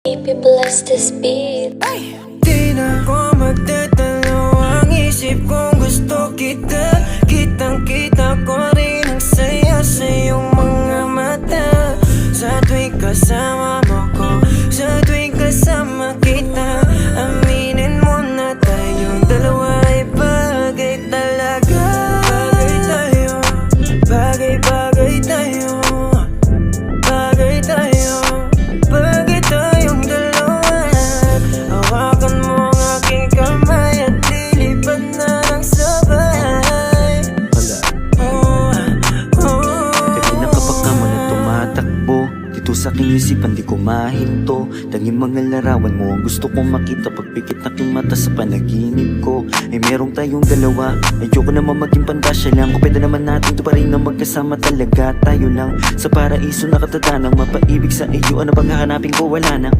Baby, bless this beat. Di na ko magdadalaw ang isip kong gusto kita. Kitang-kita ko rin ang saya sa iyong mga mata. Sa tuwing kasama mo ko, sa tuwing kasama kita, aminin mo na tayong dalawa ay bagay talaga. Bagay tayo, bagay-bagay tayo, bagay tayo, bagay tayong dalawa. Hawakan mo ang aking kamay at lilipad na ng sabay. Kanina kapag ka mo na tumatakbo dito sa aking isipan, di ko mahinto. Tanging mga larawan mo ang gusto kong makita. Pagpikit aking mata sa panaginip ko, ay merong tayong dalawa. Ayoko naman maging pandasya lang. Kung pwede naman natin to pa rin na magkasama talaga. Tayo lang sa paraiso nakatatanang mapaibig sa iyo. Ano bang hahanapin ko? Wala na.